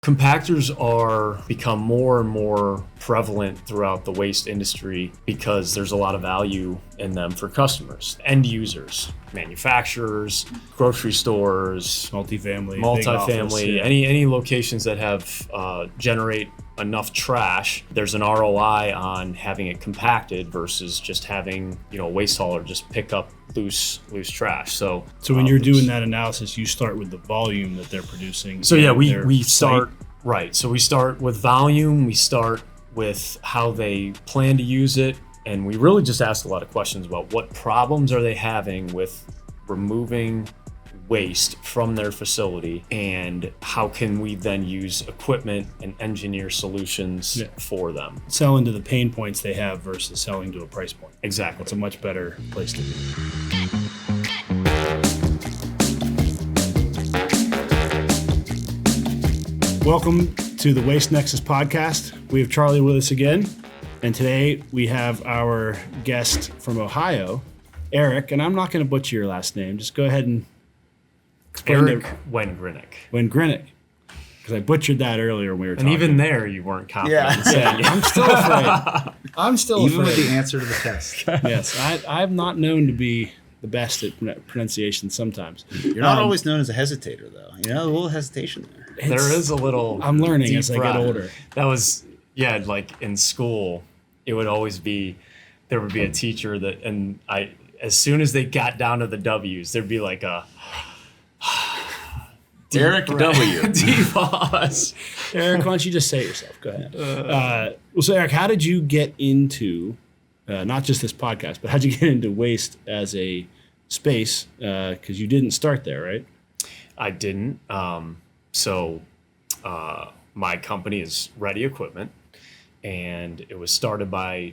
Compactors are become more and more prevalent throughout the waste industry because there's a lot of value in them for customers, end users, manufacturers, grocery stores, multifamily, any locations that have generate enough trash. There's an ROI on having it compacted versus just having a waste hauler just pick up loose trash. So when you're doing that analysis, you start with the volume that they're producing. So yeah, we start right. So we start with volume. We start with how they plan to use it, and we really just ask a lot of questions about what problems are they having with removing waste from their facility, and how can we then use equipment and engineer solutions for them. Selling to the pain points they have versus selling to a price point. Exactly. It's a much better place to be. Welcome to the Waste Nexus podcast. We have Charlie with us again, and today we have our guest from Ohio, Eric, and I'm not going to butcher your last name. Just go ahead and Eric Wengrinick. Wengrinick. Because I butchered that earlier when we were talking. And even there, you weren't confident in saying it. I'm still afraid. Even with the answer to the test. Yes, I'm not known to be the best at pronunciation sometimes. You're not always known as a hesitator, though. You know, a little hesitation there. There is a little. I'm learning as I get older. That was, like in school, it would always be, there would be a teacher that, and as soon as they got down to the W's, there'd be like a, Eric W. D-pause. Eric, why don't you just say it yourself? Go ahead. So Eric, how did you get into, not just this podcast, but how'd you get into waste as a space? Because you didn't start there, right? I didn't. So my company is Ready Equipment, and it was started by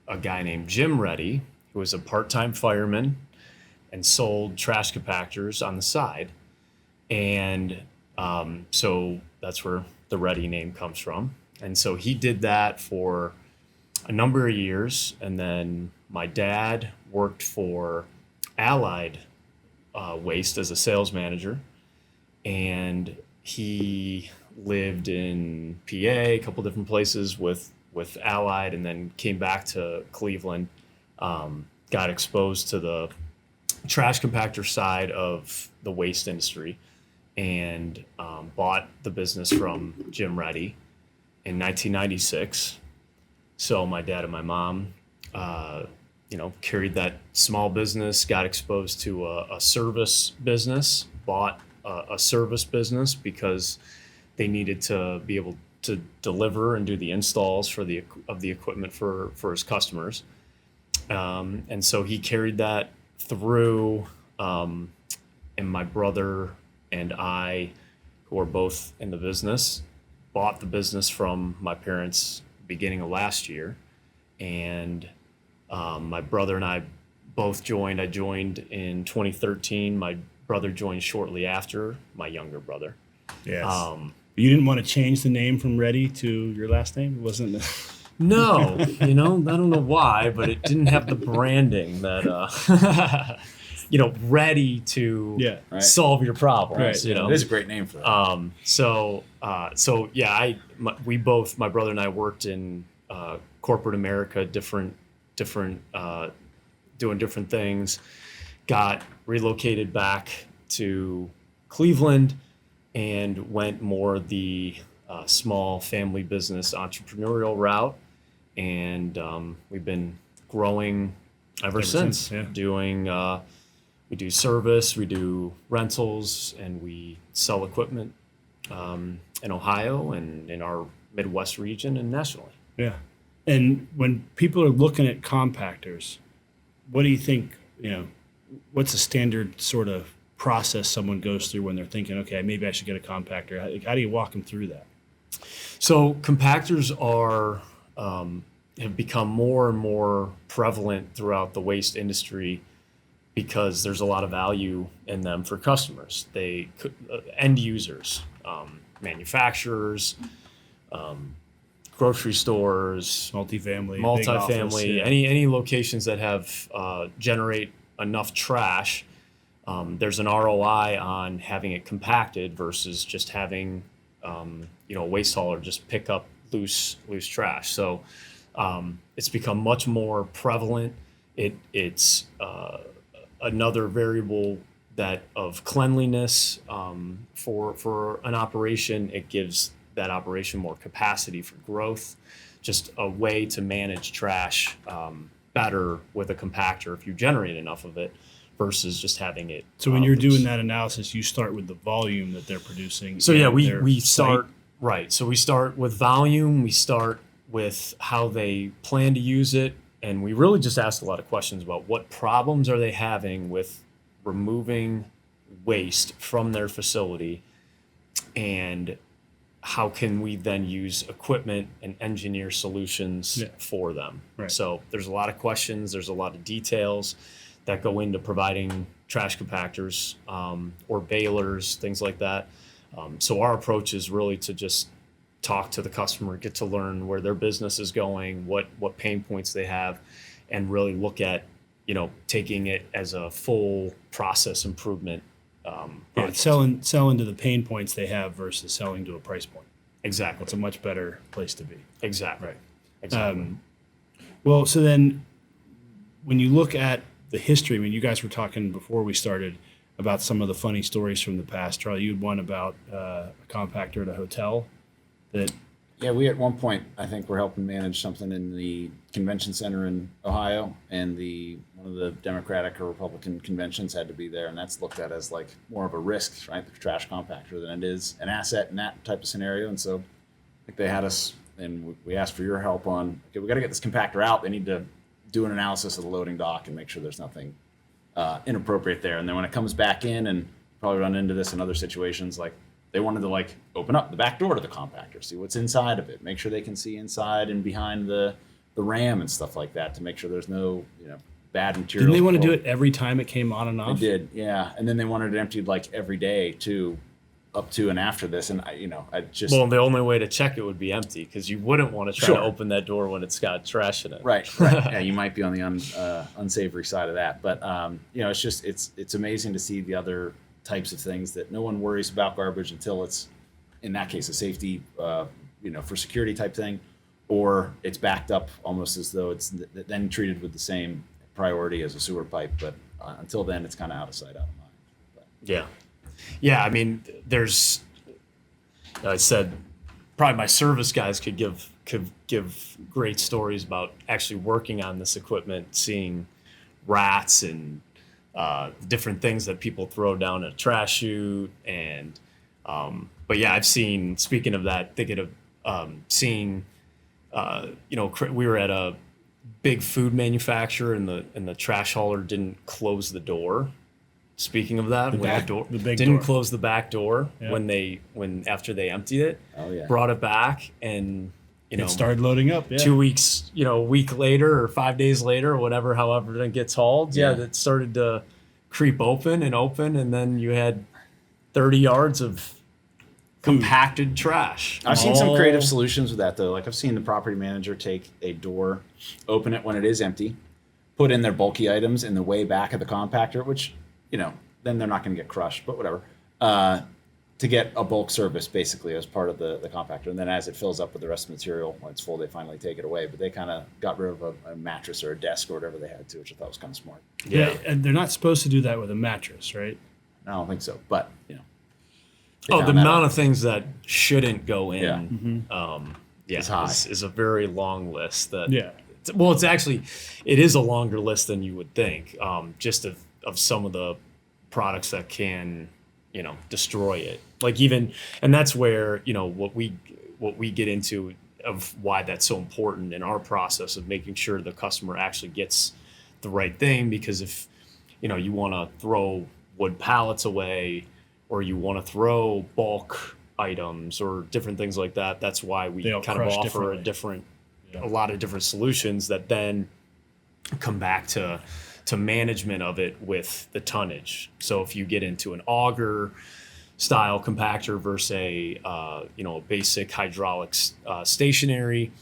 a guy named Jim Reddy, who was a part-time fireman and sold trash compactors on the side. And so that's where the Ready name comes from. And so he did that for a number of years. And then my dad worked for Allied Waste as a sales manager. And he lived in PA, a couple different places with Allied, and then came back to Cleveland, got exposed to the trash compactor side of the waste industry, and bought the business from Jim Reddy in 1996. So my dad and my mom, carried that small business, got exposed to a service business, bought a service business because they needed to be able to deliver and do the installs for the equipment for his customers. And so he carried that through, and my brother and I, who are both in the business, bought the business from my parents beginning of last year. And my brother and I both joined. I joined in 2013. My brother joined shortly after, my younger brother. Yes. You didn't want to change the name from Ready to your last name? It wasn't... No, I don't know why, but it didn't have the branding that, ready to solve your problems. Right. It is a great name for that. My brother and I worked in corporate America, different, doing different things. Got relocated back to Cleveland and went more the small family business entrepreneurial route. And we've been growing ever since. Doing, we do service, we do rentals, and we sell equipment in Ohio and in our Midwest region and nationally. Yeah. And when people are looking at compactors, what do you think, what's a standard sort of process someone goes through when they're thinking, okay, maybe I should get a compactor? How do you walk them through that? So compactors have become more and more prevalent throughout the waste industry because there's a lot of value in them for customers. They end users, manufacturers, grocery stores, multifamily, any locations that have generate enough trash. There's an ROI on having it compacted versus just having a waste hauler just pick up loose trash. So it's become much more prevalent. It's another variable that of cleanliness for an operation. It gives that operation more capacity for growth. Just a way to manage trash better with a compactor if you generate enough of it versus just having it. So when you're doing that analysis, you start with the volume that they're producing. So yeah, we site. start right. So we start with volume. We start with how they plan to use it, and we really just ask a lot of questions about what problems are they having with removing waste from their facility, and how can we then use equipment and engineer solutions for them. Right. So there's a lot of questions. There's a lot of details that go into providing trash compactors or balers, things like that. So our approach is really to just talk to the customer, get to learn where their business is going, what pain points they have, and really look at, taking it as a full process improvement. Selling to the pain points they have versus selling to a price point. Exactly. That's a much better place to be. Exactly. Right. Exactly. Well, so then when you look at the history, I mean, you guys were talking before we started about some of the funny stories from the past. Charlie, you had one about a compactor at a hotel that. Yeah, we at one point, I think we're helping manage something in the convention center in Ohio, and one of the Democratic or Republican conventions had to be there, and that's looked at as like more of a risk, right? The trash compactor than it is an asset in that type of scenario. And so I think they had us, and we asked for your help on, okay, we got to get this compactor out. They need to do an analysis of the loading dock and make sure there's nothing inappropriate there. And then when it comes back in, and probably run into this in other situations, like they wanted to open up the back door to the compactor, see what's inside of it, make sure they can see inside and behind the RAM and stuff like that to make sure there's no bad material. Didn't they want to do it every time it came on and off? They did, yeah. And then they wanted it emptied every day too, up to and after this. And I just well, the only way to check it would be empty, because you wouldn't want to try to open that door when it's got trash in it. Right. Yeah, you might be on the unsavory side of that, but it's just it's amazing to see the other types of things that no one worries about garbage until it's, in that case, a safety, for security type thing, or it's backed up almost as though it's then treated with the same priority as a sewer pipe. But until then, it's kind of out of sight, out of mind. But. Yeah. I mean, I said, probably my service guys could give great stories about actually working on this equipment, seeing rats and different things that people throw down a trash chute. And but yeah, I've seen, speaking of that, thinking of seeing we were at a big food manufacturer, and the trash hauler didn't close the door. Speaking of that, the big didn't door. close the back door when after they emptied it. Oh yeah. Brought it back, and it started loading up. Yeah. 2 weeks, a week later or 5 days later or whatever, however it gets hauled. Yeah, that started to creep open, and then you had 30 yards of compacted trash. I've seen some creative solutions with that though. Like I've seen the property manager take a door, open it when it is empty, put in their bulky items in the way back of the compactor, which, then they're not going to get crushed, but whatever. To get a bulk service basically as part of the compactor. And then as it fills up with the rest of the material, when it's full, they finally take it away. But they kind of got rid of a mattress or a desk or whatever they had to, which I thought was kind of smart. Yeah, and they're not supposed to do that with a mattress, right? I don't think so, but, the amount of things that shouldn't go in, It's high. is a very long list. Yeah. It is a longer list than you would think, just of some of the products that can, destroy it. And that's where, what we get into of why that's so important in our process of making sure the customer actually gets the right thing. Because if, you want to throw wood pallets away, or you want to throw bulk items or different things like that, that's why we kind of offer a lot of different solutions that then come back to management of it with the tonnage. So if you get into an auger style compactor versus a basic hydraulics stationary,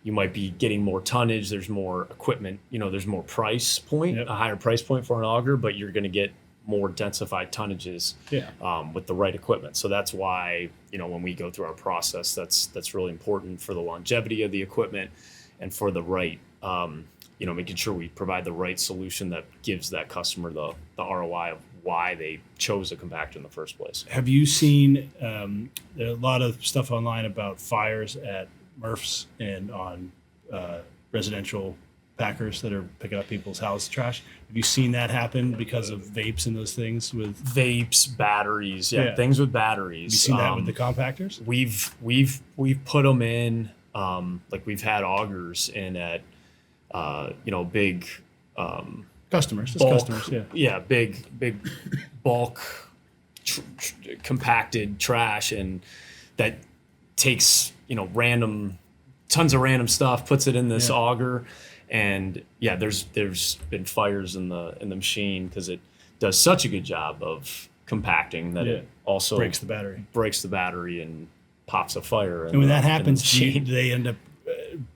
you might be getting more tonnage. There's more equipment. There's more price point, a higher price point for an auger, but you're going to get more densified tonnages Yeah. with the right equipment. So that's why, when we go through our process, that's really important for the longevity of the equipment and for the right, making sure we provide the right solution that gives that customer the ROI of why they chose a compactor in the first place. Have you seen a lot of stuff online about fires at MRFs and on residential packers that are picking up people's house trash? Have you seen that happen because of vapes and those things with Vapes, batteries, Yeah. things with batteries? Have you seen that with the compactors? We've put them in, like we've had augers in at, big Customers, just bulk, customers, yeah. big bulk compacted trash, and that takes tons of random stuff, puts it in this Yeah. auger, and there's been fires in the machine because it does such a good job of compacting that Yeah. it also Breaks the battery. and pops a fire. And when that in the happens, do machine. they end up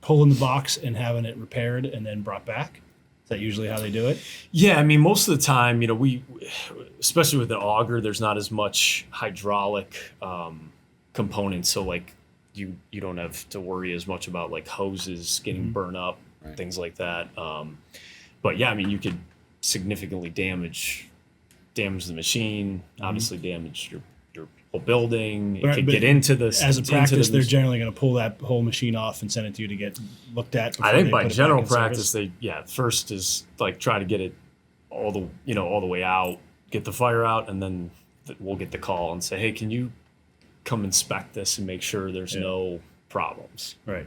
pulling the box and having it repaired and then brought back? Is that usually how they do it? Yeah, I mean, most of the time, we, especially with the auger, there's not as much hydraulic components. So like, you don't have to worry as much about like hoses getting burnt up, Right. things like that. But yeah, I mean, you could significantly damage the machine. Obviously, damage your whole building. It Right, could but get into the As a into practice, the they're mach- generally going to pull that whole machine off and send it to you to get looked at. I before think they by put it back general in service. practice, first is like try to get it all the way out, get the fire out, and then we'll get the call and say, hey, can you come inspect this and make sure there's Yeah. no problems? Right.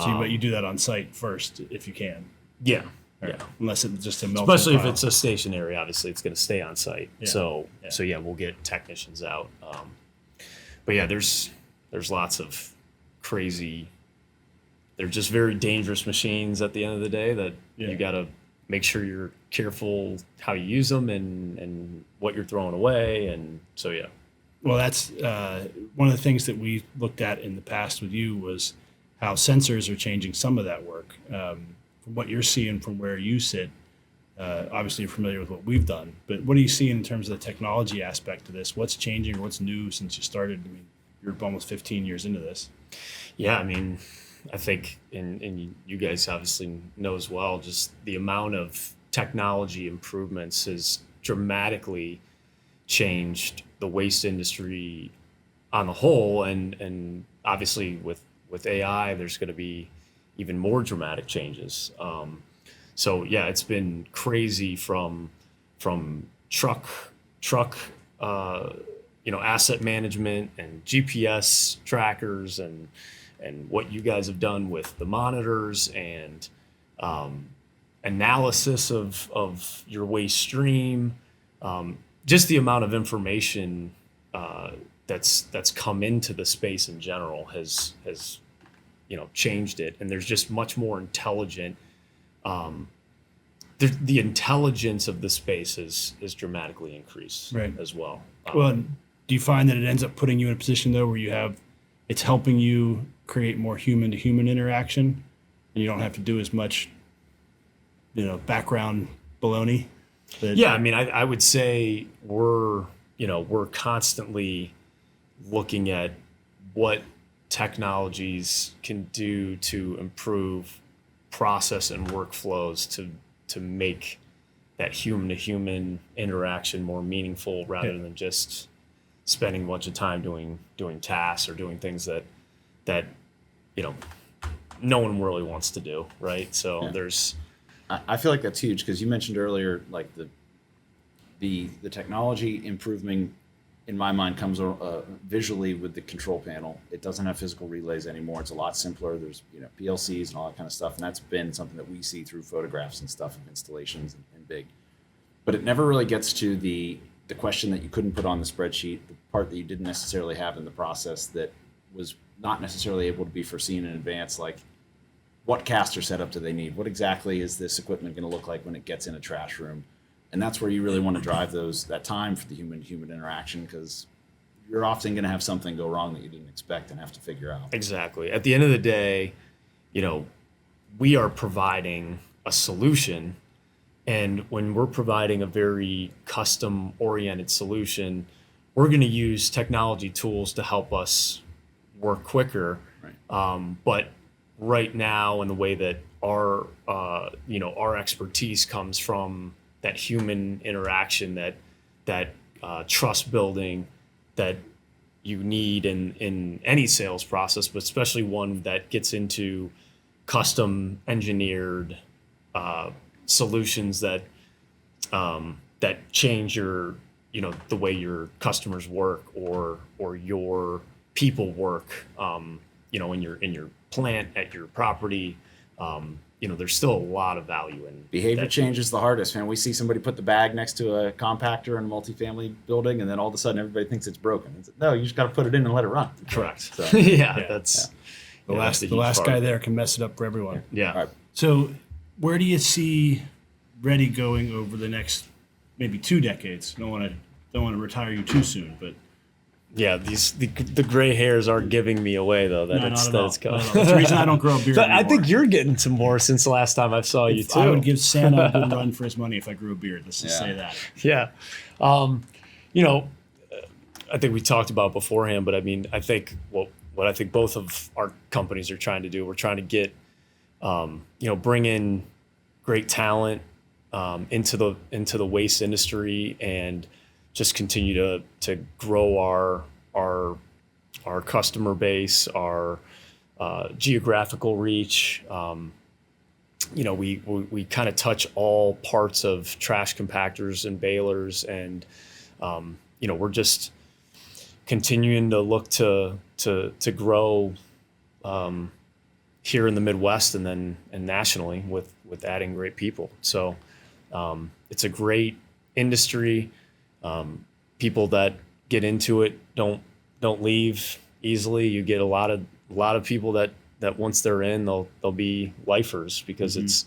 So, but you do that on site first if you can. Yeah, Right. yeah. Unless it's just a melting Especially if pile. it's a stationary, obviously it's going to stay on site. Yeah. So Yeah. we'll get technicians out. But yeah, there's lots of crazy. They're just very dangerous machines at the end of the day that Yeah. you got to make sure you're careful how you use them and what you're throwing away. And so, yeah. Well, that's one of the things that we looked at in the past with you was how sensors are changing some of that work. From what you're seeing from where you sit, obviously you're familiar with what we've done, but what are you seeing in terms of the technology aspect of this? What's changing or what's new since you started? I mean, you're almost 15 years into this. Yeah, I mean, I think, and you guys obviously know as well, just the amount of technology improvements has dramatically changed the waste industry on the whole, and obviously with AI, there's going to be even more dramatic changes. So yeah, it's been crazy from truck asset management and GPS trackers and what you guys have done with the monitors and analysis of your waste stream. Just the amount of information that's come into the space in general has changed it, and there's just much more intelligent. The intelligence of the space is dramatically increased Right. as well. Well, do you find that it ends up putting you in a position though where it's helping you create more human to human interaction, and you don't have to do as much, background baloney? Yeah, I mean, I would say we're constantly looking at what technologies can do to improve process and workflows to make that human to human interaction more meaningful rather than just spending a bunch of time doing tasks or doing things that no one really wants to do, right? So there's I feel like that's huge because you mentioned earlier, like the technology improving, in my mind, comes visually with the control panel. It doesn't have physical relays anymore. It's a lot simpler. There's PLCs and all that kind of stuff, and that's been something that we see through photographs and stuff of installations and big. But it never really gets to the question that you couldn't put on the spreadsheet, the part that you didn't necessarily have in the process that was not necessarily able to be foreseen in advance, like what caster setup do they need? What exactly is this equipment going to look like when it gets in a trash room? And that's where you really want to drive that time for the human-to-human interaction, because you're often going to have something go wrong that you didn't expect and have to figure out. Exactly. At the end of the day, we are providing a solution And when we're providing a very custom oriented solution, we're going to use technology tools to help us work quicker. Right. But right now, in the way that our expertise comes from that human interaction, that trust building that you need in any sales process, but especially one that gets into custom engineered solutions that change the way your customers work or your people work, in your plant, at your property. There's still a lot of value in Behavior that. change is the hardest, man. We see somebody put the bag next to a compactor in a multifamily building, and then all of a sudden everybody thinks it's broken. No, you just got to put it in and let it run. Correct. So, yeah, that's The last guy there can mess it up for everyone. Yeah. all right. So, where do you see Ready going over the next maybe 2 decades? Don't want to retire you too soon, but Yeah, the gray hairs are giving me away though. That no, it's not that at all. it's coming. Not at all. That's the reason I don't grow a beard. I think anymore. you're getting some more since the last time I saw you too. I would give Santa a good run for his money if I grew a beard. Let's just say that. Yeah. I think we talked about beforehand, but I mean, I think what I think both of our companies are trying to do, we're trying to get, bring in great talent into the waste industry and just continue to grow our customer base, our geographical reach. We kind of touch all parts of trash compactors and balers, and we're just continuing to look to grow here in the Midwest and nationally with adding great people. So it's a great industry. People that get into it don't leave easily. You get a lot of people that once they're in, they'll be lifers because it's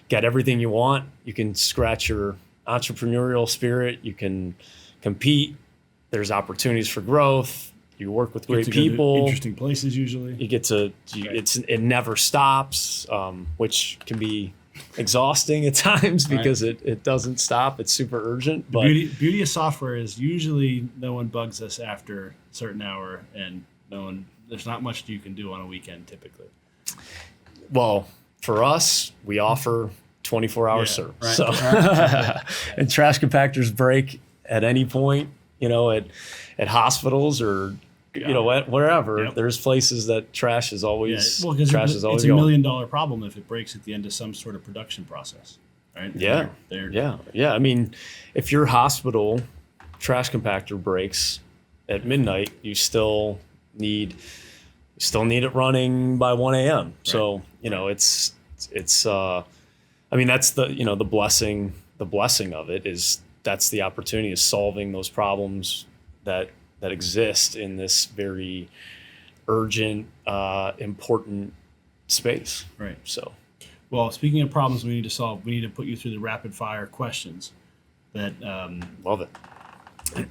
got everything you want. You can scratch your entrepreneurial spirit. You can compete. There's opportunities for growth. You work with great people. Interesting places usually. You get to. It never stops, which can be exhausting at times because it doesn't stop. It's super urgent. But Beauty of software is usually no one bugs us after a certain hour, and there's not much you can do on a weekend typically. Well, for us, we offer 24-hour service. Right. So, and trash compactors break at any point. At hospitals or wherever. Yep. There's places that trash is always it's going. $1 million problem if it breaks at the end of some sort of production process, right? Yeah, yeah. I mean, if your hospital trash compactor breaks at midnight, you still need it running by 1 a.m. Right. So it's I mean, that's the blessing of it is that's the opportunity of solving those problems that exist in this very urgent, important space. Right. So, well, speaking of problems we need to solve, we need to put you through the rapid fire questions. That love it.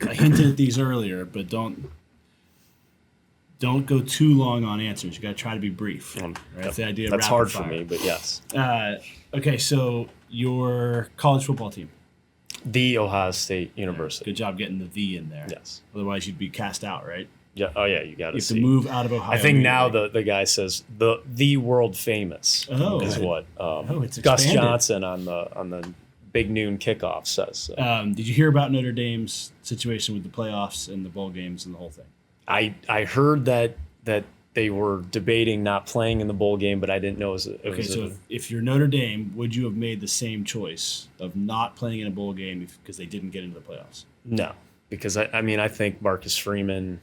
I hinted at these earlier, but don't go too long on answers. You got to try to be brief. Right? That's the idea. That's of hard fire. for me, but yes. Okay, so your college football team. The Ohio State University. Good job getting the "the" in there. Yes. Otherwise, you'd be cast out, right? Yeah. Oh, yeah. You got to see. You have to move out of Ohio. I think now the guy says the world famous is what it's Gus expanded. Johnson on the Big Noon kickoff says. So. Did you hear about Notre Dame's situation with the playoffs and the bowl games and the whole thing? I heard that they were debating not playing in the bowl game, but I didn't know if you're Notre Dame, would you have made the same choice of not playing in a bowl game because they didn't get into the playoffs? No, because I think Marcus Freeman,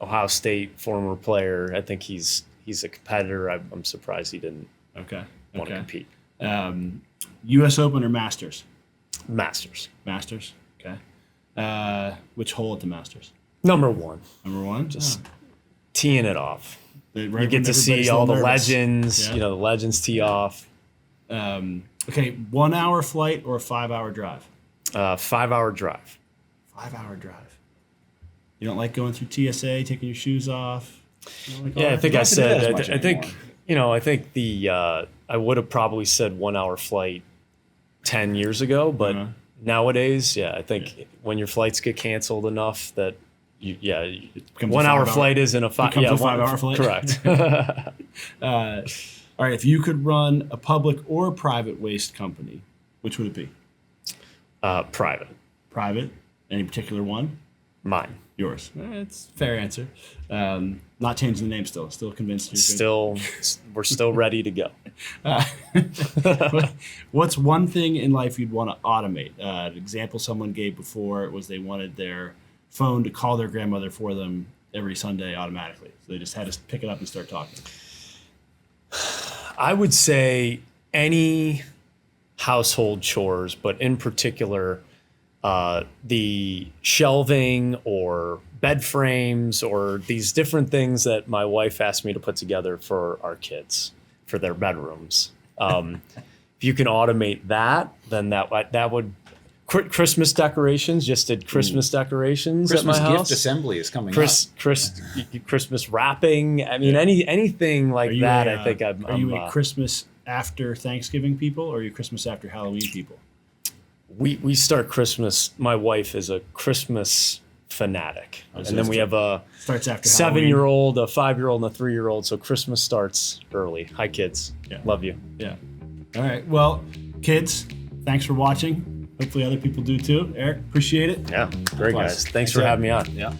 Ohio State former player, I think he's a competitor. I'm surprised he didn't want to compete. U.S. Open or Masters? Masters. Okay. Which hole at the Masters? Number one. Just teeing it off. Right, you get to see all the legends, yeah. The legends tee off. Okay, 1 hour flight or a 5 hour drive? 5 hour drive. 5 hour drive. You don't like going through TSA, taking your shoes off? I think I said. I think I would have probably said 1 hour flight 10 years ago, but Uh-huh. nowadays, I think when your flights get canceled enough that becomes a 1 hour 5 hour flight isn't a five. becomes a Yeah, 5 hour flight. Correct. All right, if you could run a public or private waste company, which would it be? Private. Private? Any particular one? Mine. Yours. It's a fair answer. Not changing the name still. Still convinced you're We're still ready to go. good. What's one thing in life you'd want to automate? An example someone gave before was they wanted their phone to call their grandmother for them every Sunday automatically. So they just had to pick it up and start talking. I would say any household chores, but in particular, the shelving or bed frames or these different things that my wife asked me to put together for our kids, for their bedrooms. If you can automate that, then that would. Christmas decorations. Just did Christmas decorations Christmas at my gift house. assembly is coming up. Christmas wrapping. I mean, anything like that. I think I'm. Are you a Christmas after Thanksgiving people, or are you Christmas after Halloween people? We start Christmas. My wife is a Christmas fanatic, and then we have a Starts after Halloween. 7-year-old, a 5-year-old, and a 3-year-old. So Christmas starts early. Hi, kids. Yeah. Love you. Yeah. All right. Well, kids, thanks for watching. Hopefully other people do too. Eric, appreciate it. Yeah, great Likewise. guys. Thanks for Eric. having me on. Yeah.